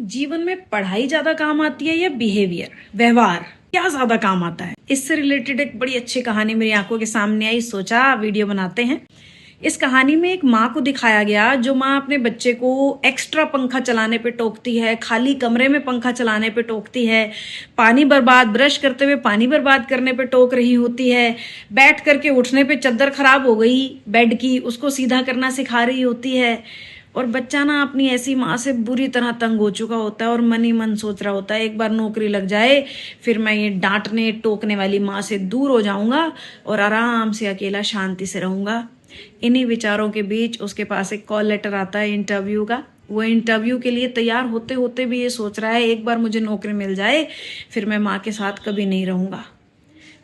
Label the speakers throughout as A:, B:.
A: जीवन में पढ़ाई ज्यादा काम आती है या बिहेवियर, व्यवहार क्या ज्यादा काम आता है? इससे रिलेटेड एक बड़ी अच्छी कहानी मेरी आंखों के सामने आई, सोचा वीडियो बनाते हैं। इस कहानी में एक माँ को दिखाया गया जो माँ अपने बच्चे को एक्स्ट्रा पंखा चलाने पे टोकती है, खाली कमरे में पंखा चलाने पे टोकती है, पानी बर्बाद, ब्रश करते हुए पानी बर्बाद करने पे टोक रही होती है, बैठ करके उठने पे चद्दर खराब हो गई बेड की, उसको सीधा करना सिखा रही होती है। और बच्चा ना अपनी ऐसी माँ से बुरी तरह तंग हो चुका होता है और मन ही मन सोच रहा होता है एक बार नौकरी लग जाए, फिर मैं ये डांटने टोकने वाली माँ से दूर हो जाऊंगा और आराम से अकेला शांति से रहूंगा। इन्हीं विचारों के बीच उसके पास एक कॉल लेटर आता है इंटरव्यू का। वो इंटरव्यू के लिए तैयार होते होते भी ये सोच रहा है एक बार मुझे नौकरी मिल जाए, फिर मैं माँ के साथ कभी नहीं रहूंगा।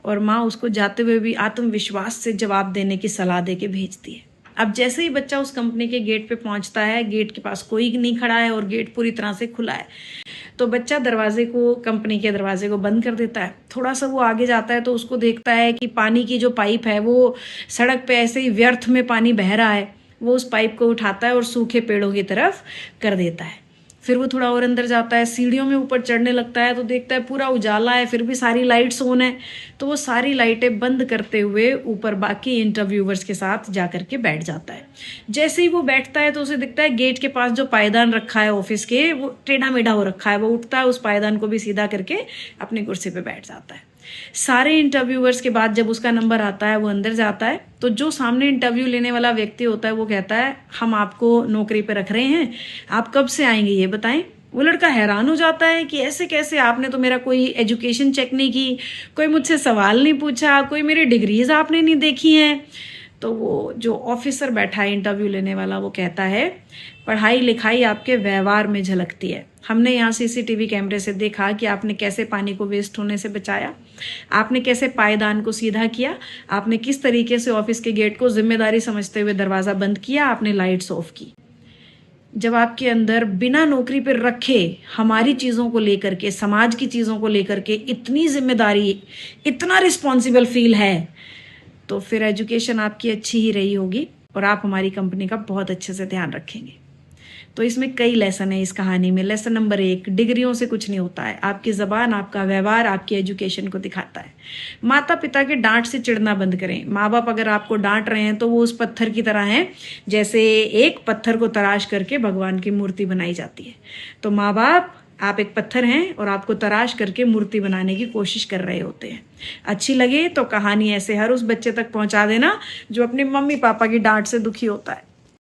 A: और माँ उसको जाते हुए भी आत्मविश्वास से जवाब देने की सलाह दे के भेजती है। अब जैसे ही बच्चा उस कंपनी के गेट पे पहुंचता है, गेट के पास कोई नहीं खड़ा है और गेट पूरी तरह से खुला है, तो बच्चा कंपनी के दरवाजे को बंद कर देता है। थोड़ा सा वो आगे जाता है तो उसको देखता है कि पानी की जो पाइप है वो सड़क पे ऐसे ही व्यर्थ में पानी बह रहा है। वो उस पाइप को उठाता है और सूखे पेड़ों की तरफ कर देता है। फिर वो थोड़ा और अंदर जाता है, सीढ़ियों में ऊपर चढ़ने लगता है तो देखता है पूरा उजाला है, फिर भी सारी लाइट्स ऑन है। तो वो सारी लाइटें बंद करते हुए ऊपर बाकी इंटरव्यूवर्स के साथ जा करके बैठ जाता है। जैसे ही वो बैठता है तो उसे दिखता है गेट के पास जो पायदान रखा है ऑफिस के, वो टेढ़ा मेढ़ा हो रखा है। वो उठता है, उस पायदान को भी सीधा करके अपनी कुर्सी पे बैठ जाता है। सारे इंटरव्यूवर्स के बाद जब उसका नंबर आता है, वो अंदर जाता है तो जो सामने इंटरव्यू लेने वाला व्यक्ति होता है वो कहता है हम आपको नौकरी पे रख रहे हैं, आप कब से आएंगे ये बताएं। वो लड़का हैरान हो जाता है कि ऐसे कैसे, आपने तो मेरा कोई एजुकेशन चेक नहीं की, कोई मुझसे सवाल नहीं पूछा, कोई मेरी डिग्रीज आपने नहीं देखी हैं। तो वो जो ऑफिसर बैठा है इंटरव्यू लेने वाला, वो कहता है पढ़ाई लिखाई आपके व्यवहार में झलकती है। हमने यहाँ सीसीटीवी कैमरे से देखा कि आपने कैसे पानी को वेस्ट होने से बचाया, आपने कैसे पायदान को सीधा किया, आपने किस तरीके से ऑफिस के गेट को जिम्मेदारी समझते हुए दरवाजा बंद किया, आपने लाइट्स ऑफ की। जब आपके अंदर बिना नौकरी पर रखे हमारी चीज़ों को लेकर के, समाज की चीज़ों को लेकर के इतनी जिम्मेदारी, इतना रिस्पॉन्सिबल फील है, तो फिर एजुकेशन आपकी अच्छी ही रही होगी और आप हमारी कंपनी का बहुत अच्छे से ध्यान रखेंगे। तो इसमें कई लेसन है इस कहानी में। लेसन नंबर 1, डिग्रियों से कुछ नहीं होता है। आपकी ज़बान, आपका व्यवहार आपकी एजुकेशन को दिखाता है। माता पिता के डांट से चिढ़ना बंद करें। माँ बाप अगर आपको डांट रहे हैं तो वो उस पत्थर की तरह हैं जैसे एक पत्थर को तराश करके भगवान की मूर्ति बनाई जाती है। तो माँ बाप, आप एक पत्थर हैं और आपको तराश करके मूर्ति बनाने की कोशिश कर रहे होते हैं। अच्छी लगे तो कहानी ऐसे हर उस बच्चे तक पहुंचा देना जो अपने मम्मी पापा की डांट से दुखी होता है।